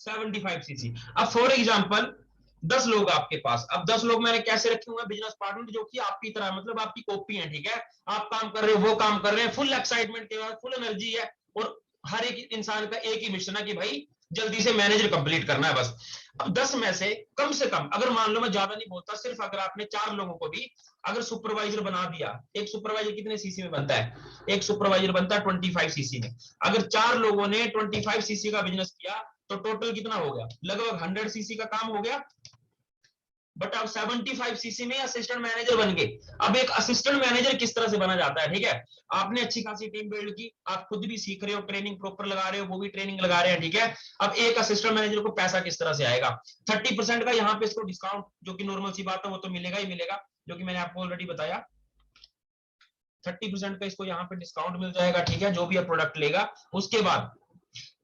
75 सीसी। अब फॉर एग्जांपल 10 लोग आपके पास, अब 10 लोग मैंने कैसे रखे हुए बिजनेस पार्टनर जो कि आपकी तरह, मतलब आपकी कॉपी है। ठीक है, आप काम कर रहे हो, वो काम कर रहे हैं, फुल एक्साइटमेंट के बाद फुल एनर्जी है, और हर एक इंसान का एक ही मिशन है कि भाई जल्दी से मैनेजर कंप्लीट करना है बस। अब 10 में से कम अगर मान लो, मैं ज्यादा नहीं बोलता, सिर्फ अगर आपने 4 लोगों को भी अगर सुपरवाइजर बना दिया, एक सुपरवाइजर कितने सीसी में बनता है, एक सुपरवाइजर बनता है 25 सीसी में। अगर 4 लोगों ने 25 सीसी का बिजनेस किया तो टोटल कितना हो गया, लगभग 100 सीसी का काम हो गया। बट अब 75 सीसी में असिस्टेंट मैनेजर बन गए। अब एक असिस्टेंट मैनेजर किस तरह से बना जाता है, ठीक है, आपने अच्छी खासी टीम बिल्ड की, आप खुद भी सीख रहे हो, ट्रेनिंग प्रॉपर लगा रहे हो, वो भी ट्रेनिंग लगा रहे हैं, ठीक है। अब एक असिस्टेंट मैनेजर को पैसा किस तरह से आएगा, 30% का यहाँ पे इसको डिस्काउंट, जो कि नॉर्मल सी बात है, वो तो मिलेगा ही मिलेगा, जो कि मैंने आपको ऑलरेडी बताया। 30% का इसको यहाँ पे डिस्काउंट मिल जाएगा, ठीक है, जो भी प्रोडक्ट लेगा। उसके बाद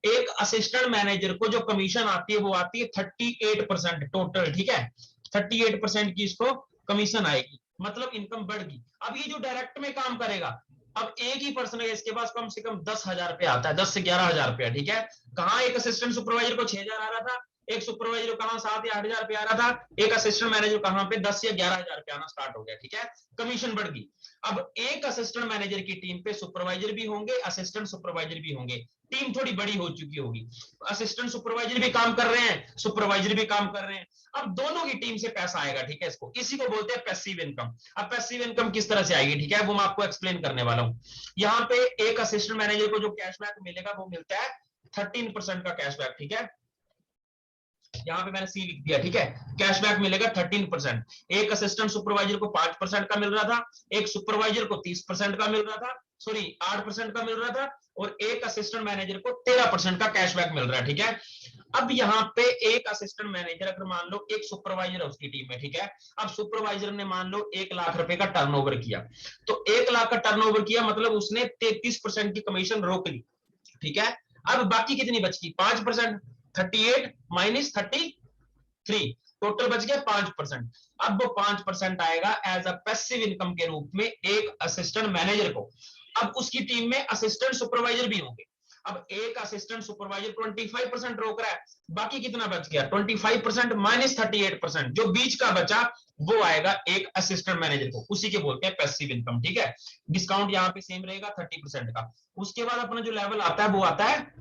एक असिस्टेंट मैनेजर को जो कमीशन आती है वो आती है 38% टोटल, ठीक है, 38% की इसको कमीशन आएगी, मतलब इनकम बढ़ गई। अब ये जो डायरेक्ट में काम करेगा, अब एक ही पर्सन है, इसके पास कम से कम 10,000 रुपया आता है, 10 से 11,000 रुपया, ठीक है। कहाँ एक असिस्टेंट सुपरवाइजर को 6,000 आ रहा था, एक सुपरवाइजर को कहाँ 7 या 8,000 रुपया आ रहा था, एक असिस्टेंट मैनेजर कहाँ पे 10 या 11,000 रुपया आना स्टार्ट हो गया, ठीक है, कमीशन बढ़ गई। अब एक असिस्टेंट मैनेजर की टीम पे सुपरवाइजर भी होंगे, असिस्टेंट सुपरवाइजर भी होंगे, टीम थोड़ी बड़ी हो चुकी होगी, असिस्टेंट सुपरवाइजर भी काम कर रहे हैं, सुपरवाइजर भी काम कर रहे हैं, अब दोनों की टीम से पैसा आएगा, ठीक है, इसको इसी को बोलते हैं पैसिव इनकम। अब पैसिव इनकम किस तरह से आएगी, ठीक है, वो मैं आपको एक्सप्लेन करने वाला हूं। यहाँ पे एक असिस्टेंट मैनेजर को जो कैशबैक मिलेगा वो मिलता है 13% का कैशबैक, ठीक है, यहाँ पे मैंने सी लिख दिया, ठीक है, कैशबैक मिलेगा 13%। एक असिस्टेंट सुपरवाइजर को 5% का मिल रहा था, एक सुपरवाइजर को 30% का मिल रहा था, सॉरी 8% का मिल रहा था, और एक असिस्टेंट मैनेजर को 13% का कैशबैक मिल रहा है, ठीक है। अब यहाँ पे एक असिस्टेंट मैनेजर, अगर मान लो एक सुपरवाइजर है उसकी टीम में, ठीक है, अब सुपरवाइजर ने मान लो 1 लाख रुपए का टर्नओवर किया, तो 1 लाख का टर्नओवर किया मतलब उसने 33% की कमीशन रोक ली, ठीक है। अब बाकी कितनी बच गई, 5%, 38 माइनस 33, टोटल बच गया 5%। अब वो 5% आएगा एज अ पैसिव इनकम के रूप में एक असिस्टेंट मैनेजर को। अब उसकी टीम में असिस्टेंट सुपरवाइजर भी होंगे। अब एक असिस्टेंट सुपरवाइजर 25% रोक रहा है, बाकी कितना बच गया, 25% माइनस 38%, जो बीच का बचा वो आएगा एक असिस्टेंट मैनेजर को, उसी के बोलते हैं पैसिव इनकम, ठीक है। डिस्काउंट यहाँ पे सेम रहेगा 30% का। उसके बाद अपना जो लेवल आता है वो आता है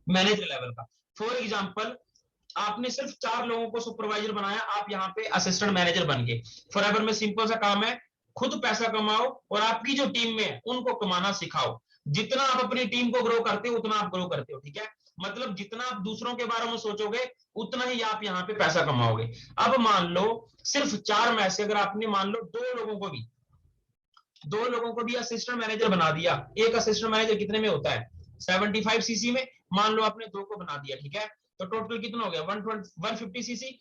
मैनेजर लेवल का। फॉर एग्जाम्पल आपने सिर्फ 4 लोगों को सुपरवाइजर बनाया, आप यहाँ पे असिस्टेंट मैनेजर बन गए। फॉरएवर में सिंपल सा काम है, खुद पैसा कमाओ और आपकी जो टीम में है उनको कमाना सिखाओ। जितना आप अपनी टीम को ग्रो करते हो उतना आप ग्रो करते हो, ठीक है, मतलब जितना आप दूसरों के बारे में सोचोगे उतना ही आप यहाँ पे पैसा कमाओगे। अब मान लो सिर्फ 4 में से अगर आपने मान लो 2 लोगों को भी असिस्टेंट मैनेजर बना दिया, एक असिस्टेंट मैनेजर कितने में होता है 75 सीसी में, मान लो आपने 2 को बना दिया, ठीक है, तो टोटल कितना हो गया 150 सीसी।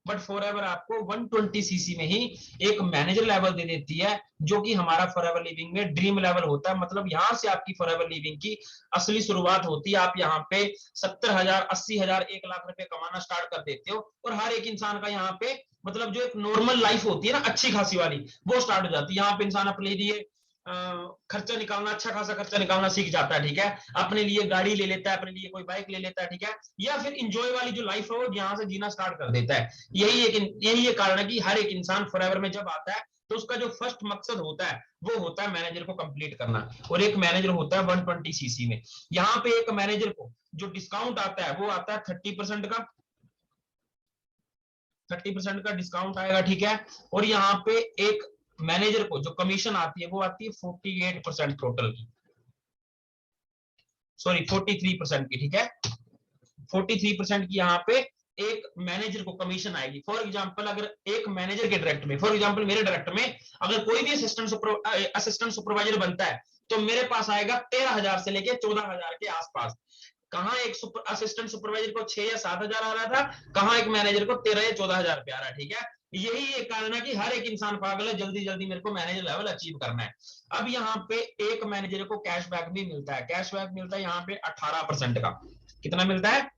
बट फॉरएवर आपको 120 सीसी में ही एक मैनेजर लेवल दे देती है, जो कि हमारा फॉरएवर लिविंग में ड्रीम लेवल होता है, मतलब यहां से आपकी फॉरएवर लिविंग की असली शुरुआत होती है। आप यहाँ पे 70,000 80,000 1 लाख रुपए कमाना स्टार्ट कर देते हो, और हर एक इंसान का यहाँ पे मतलब जो एक नॉर्मल लाइफ होती है ना अच्छी खासी वाली, वो स्टार्ट हो जाती है। यहाँ पे इंसान अपने लिए खर्चा निकालना, अच्छा खासा खर्चा निकालना सीख जाता है, ठीक है, अपने लिए गाड़ी ले लेता है, अपने लिए कोई बाइक ले लेता है, ठीक है, या फिर इंजॉय वाली जो लाइफ है वो यहाँ से जीना स्टार्ट कर देता है। यही एक कारण है कि हर एक इंसान फॉरएवर में जब आता है तो उसका जो फर्स्ट मकसद होता है वो होता है मैनेजर को कंप्लीट करना, और एक मैनेजर होता है 120 सीसी में। यहाँ पे एक मैनेजर को जो डिस्काउंट आता है वो आता है 30% का, 30% का डिस्काउंट आएगा, ठीक है, और यहाँ पे एक मैनेजर को जो कमीशन आती है वो आती है 48% टोटल की, सॉरी 43% की, ठीक है, 43% की यहाँ पे एक मैनेजर को कमीशन आएगी। फॉर एग्जांपल अगर एक मैनेजर के डायरेक्ट में, फॉर एग्जांपल मेरे डायरेक्ट में अगर कोई भी असिस्टेंट सुपरवाइजर बनता है तो मेरे पास आएगा 13,000 से लेके 14,000 के आसपास। कहाँ एक असिस्टेंट सुपरवाइजर को 6 या 7,000 आ रहा था, कहाँ एक मैनेजर को 13 या 14,000 रुपया आ रहा है, ठीक है। यही एक कारण है कि हर एक इंसान पागल है, जल्दी जल्दी मेरे को मैनेजर लेवल अचीव करना है। अब यहाँ पे एक मैनेजर को कैशबैक भी मिलता है, कैशबैक मिलता है यहाँ पे 18% का। कितना मिलता है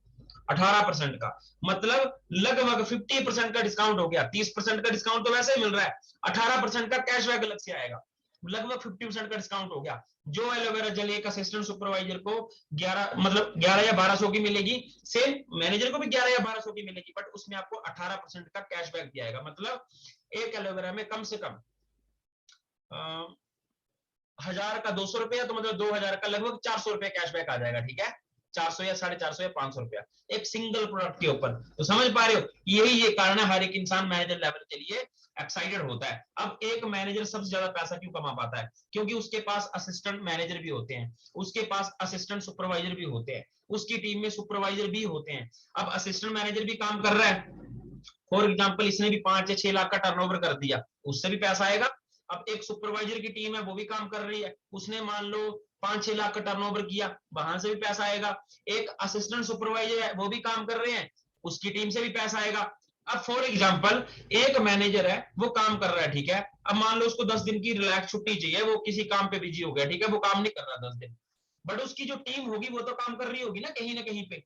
18% का, मतलब लगभग 50% का डिस्काउंट हो गया। 30% का डिस्काउंट तो वैसे ही मिल रहा है, 18% का कैशबैक अलग से आएगा, लगभग 50% का डिस्काउंट हो गया। जो एलोवेरा जेल एक असिस्टेंट सुपरवाइजर को 11 मतलब 11 या 1200 की मिलेगी, सेम मैनेजर को भी 11 या 1200 की मिलेगी, बट उसमें आपको 18% का कैशबैक दिया जाएगा। मतलब एक एलोवेरा में कम से कम 1000 का 200 रुपया, तो मतलब 2000 का लगभग 400 रुपया कैशबैक आ जाएगा, ठीक है, 400 या 450 या 500 रुपया एक सिंगल प्रोडक्ट के ऊपर। तो समझ पा रहे हो, यही ये कारण है हर एक इंसान मैनेजर लेवल के लिए एक्साइटेड होता है। अब एक मैनेजर सबसे ज्यादा पैसा क्यों कमा पाता है, क्योंकि उसके पास असिस्टेंट मैनेजर भी होते हैं, उसके पास असिस्टेंट सुपरवाइजर भी होते हैं, उसकी टीम में सुपरवाइजर भी होते हैं। अब असिस्टेंट मैनेजर भी काम कर रहा है, फॉर एग्जाम्पल इसने भी 5 या 6 लाख का टर्नओवर कर दिया, उससे भी पैसा आएगा। अब एक सुपरवाइजर की टीम है, वो भी काम कर रही है, उसने मान लो 5-6 लाख का टर्नओवर किया, वहां से भी पैसा आएगा। एक असिस्टेंट सुपरवाइजर है, वो भी काम कर रहे हैं, उसकी टीम से भी पैसा आएगा। अब फॉर एग्जाम्पल एक मैनेजर है, वो काम कर रहा है, ठीक है, अब मान लो उसको 10 दिन की रिलैक्स छुट्टी चाहिए, वो किसी काम पे बिजी हो गया, ठीक है, वो काम नहीं कर रहा 10 दिन, बट उसकी जो टीम होगी वो तो काम कर रही होगी ना कहीं पे।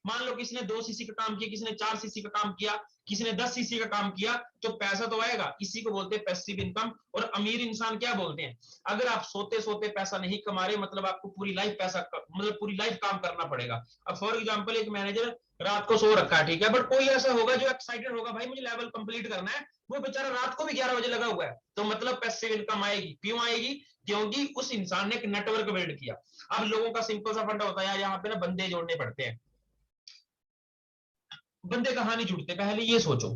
मान लो किसी ने 2 सीसी का काम किया, किसी ने 4 सीसी का काम किया, किसी ने 10 सीसी का काम किया, तो पैसा तो आएगा, इसी को बोलते हैं पैसिव इनकम। और अमीर इंसान क्या बोलते हैं, अगर आप सोते सोते पैसा नहीं कमा रहे, मतलब आपको पूरी लाइफ पैसा, मतलब पूरी लाइफ काम करना पड़ेगा। अब फॉर एग्जांपल एक मैनेजर रात को सो रखा है, ठीक है, बट कोई ऐसा होगा जो एक्साइटेड होगा, भाई मुझे लेवल कंप्लीट करना है, वो बेचारा रात को भी 11 बजे लगा हुआ है, तो मतलब पैसिव इनकम आएगी। क्यों आएगी, क्योंकि उस इंसान ने एक नेटवर्क बिल्ड किया। अब लोगों का सिंपल सा फंडा होता है, यहाँ पे ना बंदे जोड़ने पड़ते हैं। बंदे कहां नहीं जुड़ते, पहले ये सोचो,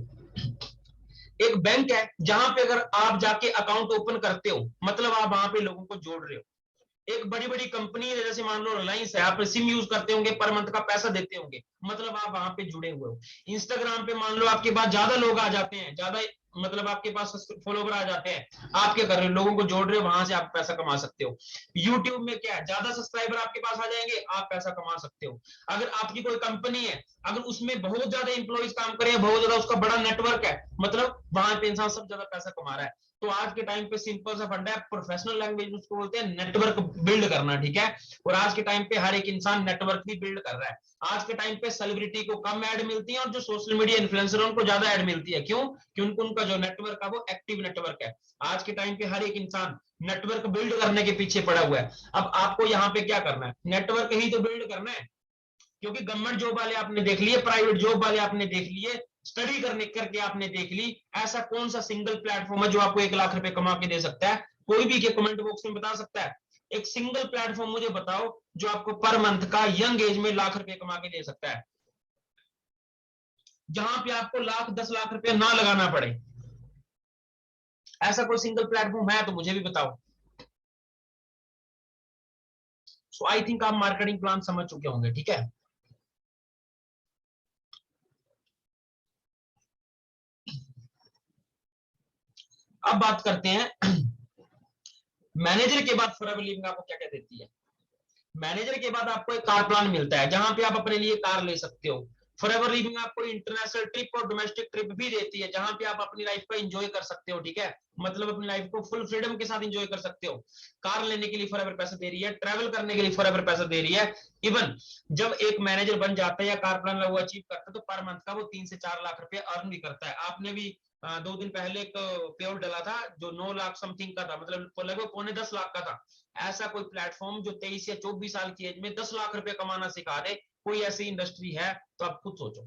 एक बैंक है जहां पे अगर आप जाके अकाउंट ओपन करते हो, मतलब आप वहां पे लोगों को जोड़ रहे हो। एक बड़ी बड़ी कंपनी है, जैसे मान लो रिलायंस है, आप सिम यूज करते होंगे, पर मंथ का पैसा देते होंगे, मतलब आप वहां पे जुड़े हुए हो। इंस्टाग्राम पे मान लो आपके पास ज्यादा लोग आ जाते हैं, ज्यादा मतलब आपके पास फॉलोवर आ जाते हैं, आप क्या कर रहे हो, लोगों को जोड़ रहे हो, वहां से आप पैसा कमा सकते हो। यूट्यूब में क्या है, ज्यादा सब्सक्राइबर आपके पास आ जाएंगे, आप पैसा कमा सकते हो। अगर आपकी कोई कंपनी है, अगर उसमें बहुत ज्यादा इंप्लॉइज काम करे, बहुत ज्यादा उसका बड़ा नेटवर्क है, मतलब वहां पे इंसान सब ज्यादा पैसा कमा रहा है। तो आज के टाइम पे सिंपल सा फंडा है, प्रोफेशनल लैंग्वेज उसको बोलते हैं नेटवर्क बिल्ड करना, ठीक है। और आज के टाइम पे हर एक इंसान नेटवर्क भी बिल्ड कर रहा है। आज के टाइम पे सेलिब्रिटी को कम ऐड मिलती है, और जो सोशल मीडिया इन्फ्लुएंसर है उनको ज्यादा ऐड मिलती है। क्यों, क्योंकि उनका जो नेटवर्क है वो एक्टिव नेटवर्क है। आज के टाइम पे हर एक इंसान नेटवर्क बिल्ड करने के पीछे पड़ा हुआ है। अब आपको यहाँ पे क्या करना है, नेटवर्क ही तो बिल्ड करना है, क्योंकि गवर्नमेंट जॉब वाले आपने देख लिए, प्राइवेट जॉब वाले आपने देख लिए, स्टडी करने करके आपने देख ली, ऐसा कौन सा सिंगल प्लेटफॉर्म है जो आपको 1 लाख रुपए कमा के दे सकता है? कोई भी के कमेंट बॉक्स में बता सकता है, एक सिंगल प्लेटफॉर्म मुझे बताओ जो आपको पर मंथ का यंग एज में 1 लाख रुपए कमा के दे सकता है, जहां पे आपको 1 लाख 10 लाख रुपए ना लगाना पड़े। ऐसा कोई सिंगल प्लेटफॉर्म है तो मुझे भी बताओ। सो आई थिंक आप मार्केटिंग प्लान समझ चुके होंगे, ठीक है। अब बात करते हैं मैनेजर के बाद फॉरएवर लिविंग आपको क्या क्या देती है। मैनेजर के बाद आपको एक कार प्लान मिलता है, जहां पे आप अपने लिए कार ले सकते हो। फॉरएवर लिविंग आपको इंटरनेशनल ट्रिप और डोमेस्टिक ट्रिप भी देती है, जहां पे आप अपनी लाइफ को एंजॉय कर सकते हो, ठीक है, मतलब अपनी लाइफ को फुल फ्रीडम के साथ एंजॉय कर सकते हो। कार लेने के लिए फॉरएवर पैसा दे रही है, ट्रैवल करने के लिए फॉरएवर पैसा दे रही है। इवन जब एक मैनेजर बन जाता है या कार प्लान वो अचीव करता है, तो पर मंथ का वो 3 से 4 लाख रुपए अर्न भी करता है। आपने भी 2 दिन पहले एक पेआउट डाला था जो 9 लाख समथिंग का था, मतलब लगभग 9.25 लाख का था। ऐसा कोई प्लेटफॉर्म जो 23 या 24 साल की एज में 10 लाख रुपए कमाना सिखा दे, कोई ऐसी इंडस्ट्री है तो आप खुद सोचो।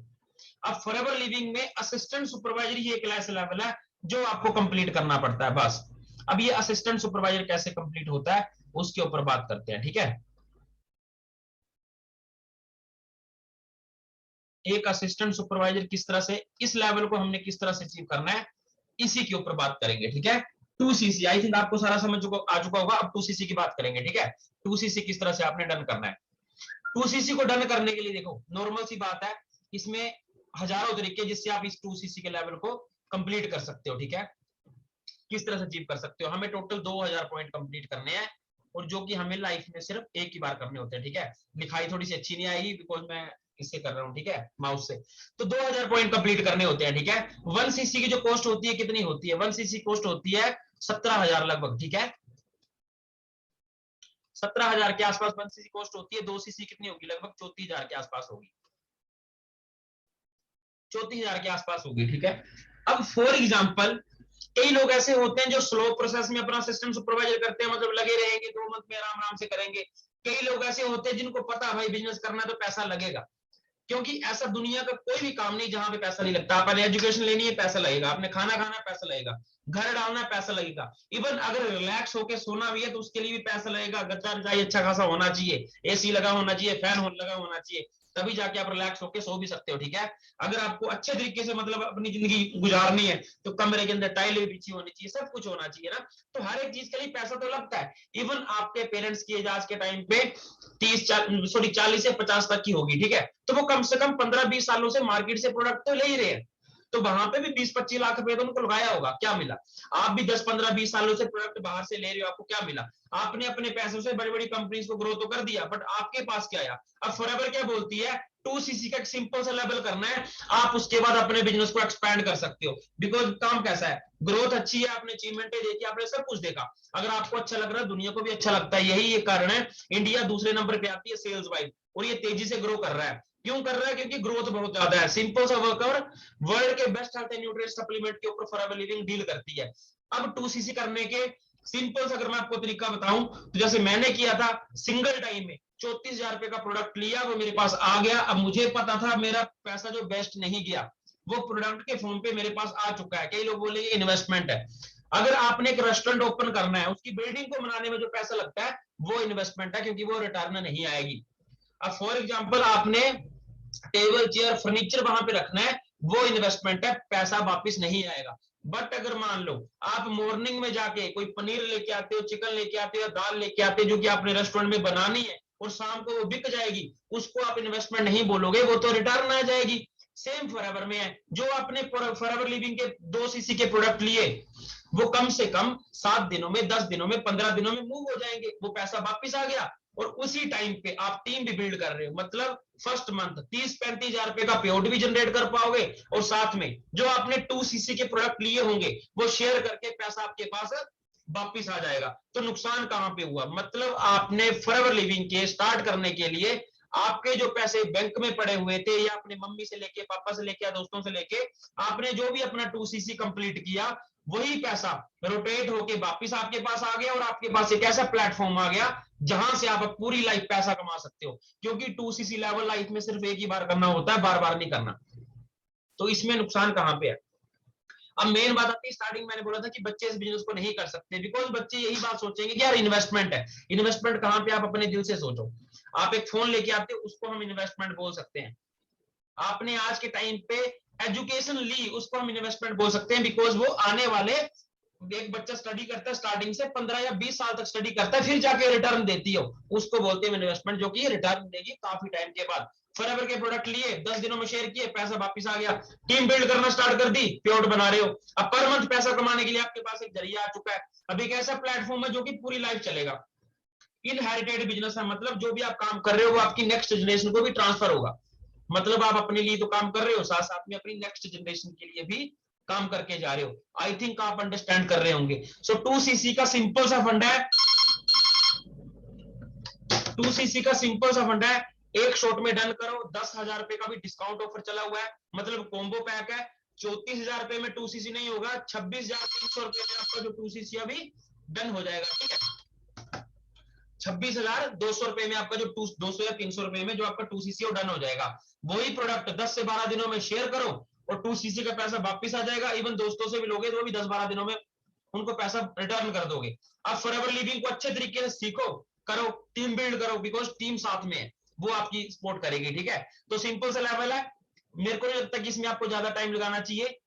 अब फॉरएवर लिविंग में असिस्टेंट सुपरवाइजर ही एक ऐसा लेवल है जो आपको कंप्लीट करना पड़ता है, बस। अब ये असिस्टेंट सुपरवाइजर कैसे कंप्लीट होता है उसके ऊपर बात करते हैं, ठीक है। एक असिस्टेंट सुपरवाइजर किस तरह से, इस लेवल को हमने किस तरह से अचीव करना है, इसी के ऊपर बात करेंगे, ठीक है। 2cc आई थिंक आपको सारा समझ आ चुका होगा। अब 2cc की बात करेंगे, ठीक है। 2cc किस तरह से आपने डन करना है। 2cc को डन करने के लिए देखो नॉर्मल सी बात है, इसमें हजारों तरीके जिससे आप इस 2cc के लेवल को कंप्लीट कर सकते हो, ठीक है। किस तरह से अचीव कर सकते हो, हमें टोटल 2000 पॉइंट कंप्लीट करने हैं, और जो कि हमें लाइफ में सिर्फ एक ही बार करने होते हैं, ठीक है। लिखाई थोड़ी सी अच्छी नहीं आएगी बिकॉज मैं इससे कर रहा हूँ, ठीक है, माउस से। तो 2000 पॉइंट कंप्लीट करने होते हैं, ठीक है। 1cc की जो कॉस्ट होती है कितनी होती है, 1cc कॉस्ट होती है 17,000 लगभग, ठीक है। 17,000 के आसपास 1cc कॉस्ट होती है। 2cc कितनी होगी, लगभग 34,000 के आसपास होगी, 34,000 के आसपास होगी, ठीक है। अब फॉर एग्जाम्पल कई लोग ऐसे होते हैं जो स्लो प्रोसेस में अपना सिस्टम सुपरवाइजर करते हैं, मतलब लगे रहेंगे 2 मंथ में आराम आराम से करेंगे। कई लोग ऐसे होते हैं जिनको पता है भाई बिजनेस करना है तो पैसा लगेगा, क्योंकि ऐसा दुनिया का कोई भी काम नहीं जहां पे पैसा नहीं लगता। आपने एजुकेशन लेनी है पैसा लगेगा, आपने खाना खाना है पैसा लगेगा, घर डालना है पैसा लगेगा, इवन अगर रिलैक्स होकर सोना भी है तो उसके लिए भी पैसा लगेगा। गद्दा रजाई अच्छा खासा होना चाहिए, एसी लगा होना चाहिए, फैन लगा होना चाहिए, तभी जाके आप रिलैक्स होकर सो भी सकते हो, ठीक है। अगर आपको अच्छे तरीके से मतलब अपनी जिंदगी गुजारनी है तो कमरे के अंदर टाइलें बिछी होनी चाहिए, सब कुछ होना चाहिए ना। तो हर एक चीज के लिए पैसा तो लगता है। इवन आपके पेरेंट्स की एज आज के टाइम पे 40 से 50 तक की होगी, ठीक है, तो वो कम से कम 15-20 सालों से मार्केट से प्रोडक्ट तो ले ही रहे हैं। तो वहां पे भी 20-25 लाख रुपए तो उनको लगाया होगा, क्या मिला? आप भी 10-15-20 सालों से प्रोडक्ट बाहर से ले रहे हो, आपको क्या मिला? आपने अपने पैसों से बड़ी बड़ी कंपनीज को ग्रो तो कर दिया, बट आपके पास क्या आया? अब फॉरएवर क्या बोलती है, 2cc का एक सिंपल सा लेवल करना है, आप उसके बाद अपने बिजनेस को एक्सपैंड कर सकते हो। बिकॉज काम कैसा है, ग्रोथ अच्छी है, आपने अचीवमेंटें देखी, आपने सब कुछ देखा, अगर आपको अच्छा लग रहा है दुनिया को भी अच्छा लगता है। यही एक कारण है इंडिया दूसरे नंबर पे आती है सेल्स वाइज, और ये तेजी से ग्रो कर रहा है। क्यों कर रहा है? क्योंकि ग्रोथ बहुत ज्यादा है। सिंपल सा वर्क और वर्ल्ड के best health and nutrition supplement के ऊपर फॉरएवर लिविंग डील करती है। अब 2cc करने के सिंपल सा अगर मैं आपको तरीका बताऊं तो जैसे मैंने किया था, सिंगल टाइम में 34,000 रुपए का प्रोडक्ट लिया, वो मेरे पास आ गया। अब मुझे पता था मेरा पैसा जो बेस्ट नहीं गया, वो प्रोडक्ट के फॉर्म पे मेरे पास आ चुका है। कई लोग बोलेंगे इन्वेस्टमेंट है। अगर आपने एक रेस्टोरेंट ओपन करना है, उसकी बिल्डिंग को बनाने में जो पैसा लगता है वो इन्वेस्टमेंट है, क्योंकि वो रिटर्न नहीं आएगी। अब फॉर एग्जाम्पल आपने टेबल चेयर फर्नीचर वहां पे रखना है, वो इन्वेस्टमेंट है, पैसा वापस नहीं आएगा। बट अगर मान लो आप मॉर्निंग में जाके कोई पनीर लेके आते हो, चिकन लेके आते हो या दाल लेके आते हो जो कि आपने रेस्टोरेंट में बनानी है, और शाम को वो बिक जाएगी, उसको आप इन्वेस्टमेंट नहीं बोलोगे, वो तो रिटर्न आ जाएगी। सेम फॉरएवर में है। जो आपने फॉरएवर लिविंग के 2cc के प्रोडक्ट लिए, वो कम से कम 7 दिनों में, 10 दिनों में, 15 दिनों में मूव हो जाएंगे, वो पैसा वापिस आ गया। और उसी टाइम पे आप टीम भी बिल्ड कर रहे हो, मतलब फर्स्ट मंथ 30-35 हजार रुपए का पेआउट भी जनरेट कर पाओगे, और साथ में जो आपने 2cc के प्रोडक्ट लिए होंगे वो शेयर करके पैसा आपके पास वापिस आ जाएगा। तो नुकसान कहां पे हुआ? मतलब आपने फॉरएवर लिविंग के स्टार्ट करने के लिए आपके जो पैसे बैंक में पड़े हुए थे, या अपने मम्मी से लेके, पापा से लेके, या दोस्तों से लेके, आपने जो भी अपना 2cc कंप्लीट किया, वही पैसा रोटेट होके वापिस आपके पास आ गया, और आपके पास एक ऐसा प्लेटफॉर्म आ गया जहां से आप पूरी लाइफ पैसा कमा सकते हो। क्योंकि 2cc लेवल लाइफ में सिर्फ एक ही बार करना होता है, बार बार नहीं करना। तो इसमें नुकसान कहां पे है? अब मेन बात आती है, स्टार्टिंग मैंने बोला था कि बच्चे इस बिजनेस को नहीं कर सकते, बिकॉज बच्चे यही बात सोचेंगे कि यार इन्वेस्टमेंट है। इन्वेस्टमेंट कहां पे? आप अपने दिल से सोचो। आप एक फोन लेके आते हो, उसको हम इन्वेस्टमेंट बोल सकते हैं। आपने आज के टाइम पे एजुकेशन ली, उसको हम इन्वेस्टमेंट बोल सकते हैं, बिकॉज वो आने वाले, एक बच्चा स्टडी करता है स्टार्टिंग से 15 या 20 साल तक स्टडी करता है, फिर जाके रिटर्न देती हो, उसको बोलते हैं इन्वेस्टमेंट, जो कि रिटर्न देगी काफी टाइम के बाद। फॉरएवर के प्रोडक्ट लिए, 10 दिनों में शेयर किए, पैसा वापस आ गया, टीम बिल्ड करना स्टार्ट कर दी, पेआउट बना रहे हो। अब पर मंथ पैसा कमाने के लिए आपके पास एक जरिया आ चुका है। अब एक ऐसा प्लेटफॉर्म है जो कि पूरी लाइफ चलेगा। इनहेरिटेड बिजनेस है, मतलब जो भी आप काम कर रहे हो वो आपकी नेक्स्ट जनरेशन को भी ट्रांसफर होगा। मतलब आप अपने लिए तो काम कर रहे हो, साथ साथ में अपनी नेक्स्ट जनरेशन के लिए भी काम करके जा रहे हो। आई थिंक आप अंडरस्टैंड कर रहे होंगे। सो 2cc का सिंपल सा फंडा है, 2cc का सिंपल सा फंडा है, एक शॉट में डन करो। 10,000 रुपए का भी डिस्काउंट ऑफर चला हुआ है, मतलब कॉम्बो पैक है। 34,000 रुपए में 2cc नहीं होगा, 26,300 रुपए में आपका जो 2cc अभी डन हो जाएगा, ठीक है। 26,200 रुपए में आपका जो 200 या 300 रुपए में जो आपका 2cc डन हो जाएगा। वही प्रोडक्ट 10 से 12 दिनों में शेयर करो, और 2cc का पैसा वापिस आ जाएगा। इवन दोस्तों से भी लोगे तो भी 10-12 दिनों में उनको पैसा रिटर्न कर दोगे। आप फॉरएवर लिविंग को अच्छे तरीके से सीखो, करो, टीम बिल्ड करो, बिकॉज टीम साथ में है, वो आपकी सपोर्ट करेगी, ठीक है। तो सिंपल सा लेवल है, मेरे को नहीं लगता कि इसमें आपको ज्यादा टाइम लगाना चाहिए।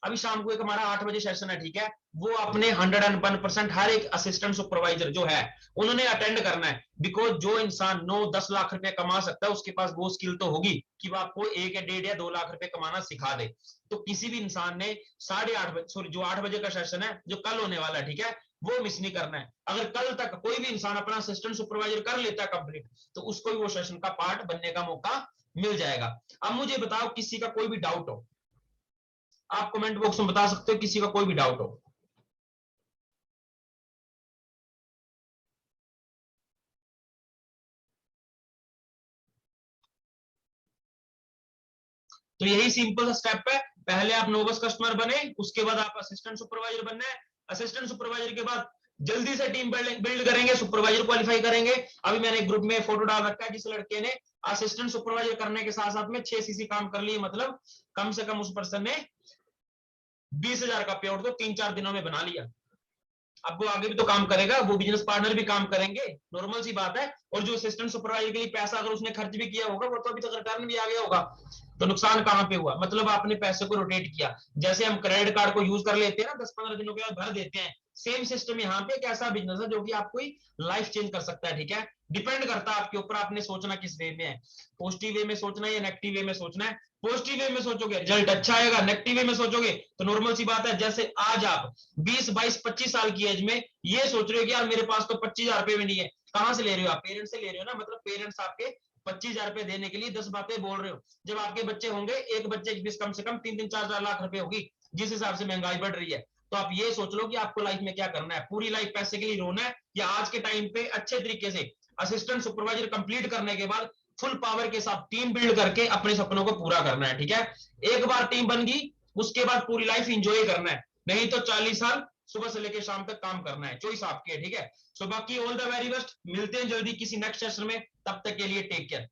अभी शाम को एक हमारा 8 बजे सेशन है, ठीक है, वो अपने 101% हर एक असिस्टेंट सुपरवाइजर जो है उन्होंने अटेंड करना है। बिकॉज जो इंसान 9-10 लाख रुपए कमा सकता है, उसके पास वो स्किल तो होगी कि वो आपको 1 या 1.5 या 2 लाख रुपए कमाना सिखा दे। तो किसी भी इंसान ने 8:30 बजे, सॉरी जो 8 बजे का सेशन है जो कल होने वाला है, ठीक है, वो मिस नहीं करना है। अगर कल तक कोई भी इंसान अपना असिस्टेंट सुपरवाइजर कर लेता है कंप्लीट, तो उसको भी वो सेशन का पार्ट बनने का मौका मिल जाएगा। अब मुझे बताओ, किसी का कोई भी डाउट हो, आप कमेंट बॉक्स में बता सकते हो, किसी का कोई भी डाउट हो। तो यही सिंपल सा स्टेप है, पहले आप नोवस कस्टमर बने, उसके बाद आप असिस्टेंट सुपरवाइजर बनना है। असिस्टेंट सुपरवाइजर के बाद जल्दी से टीम बिल्ड करेंगे, सुपरवाइजर क्वालिफाई करेंगे। अभी मैंने ग्रुप में फोटो डाल रखा है, जिस लड़के ने असिस्टेंट सुपरवाइजर करने के साथ साथ में 6cc काम कर लिए, मतलब कम से कम उस पर्सन ने 20,000 का पेआउट तो 3-4 दिनों में बना लिया। अब वो आगे भी तो काम करेगा, वो बिजनेस पार्टनर भी काम करेंगे, नॉर्मल सी बात है। और जो असिस्टेंट सुपरवाइजर के लिए पैसा अगर उसने खर्च भी किया होगा, वो तो अभी तक रिटर्न भी आ गया होगा। तो नुकसान कहाँ पे हुआ, मतलब आपने पैसे को रोटेट किया। जैसे हम क्रेडिट कार्ड को यूज कर लेते हैं ना, 10-15 दिनों के बाद भर देते हैं, सेम सिस्टम यहाँ पे एक ऐसा बिजनेस है जो कि आपको लाइफ चेंज कर सकता है, ठीक है। डिपेंड करता है आपके ऊपर, आपने सोचना किस वे में है, पॉजिटिव वे में सोचना है या नेगेटिव वे में सोचना है। पॉजिटिव वे में सोचोगे रिजल्ट अच्छा आएगा, नेगेटिव वे में सोचोगे तो नॉर्मल सी बात है। जैसे आज आप 20, 22, 25 साल की एज में ये सोच रहे हो कि यार मेरे पास तो 25,000 रुपए भी नहीं है, कहां से ले रहे हो आप, पेरेंट्स से ले रहे हो ना, मतलब पेरेंट्स आपके 25,000 रुपए देने के लिए 10 बातें बोल रहे हो। जब आपके बच्चे होंगे, एक बच्चे की फीस कम से कम 3-3, 4-4 लाख रुपए होगी, जिस हिसाब से महंगाई बढ़ रही है। तो आप ये सोच लो कि आपको लाइफ में क्या करना है, पूरी लाइफ पैसे के लिए रोना है, या आज के टाइम पे अच्छे तरीके से असिस्टेंट सुपरवाइजर कंप्लीट करने के बाद फुल पावर के साथ टीम बिल्ड करके अपने सपनों को पूरा करना है, ठीक है। एक बार टीम बन गई, उसके बाद पूरी लाइफ इंजॉय करना है, नहीं तो 40 साल सुबह से लेकर शाम तक काम करना है, चॉइस आपकी है, ठीक है। सो बाकी ऑल द वेरी बेस्ट, मिलते हैं जल्दी किसी नेक्स्ट सेशन में, तब तक के लिए टेक केयर।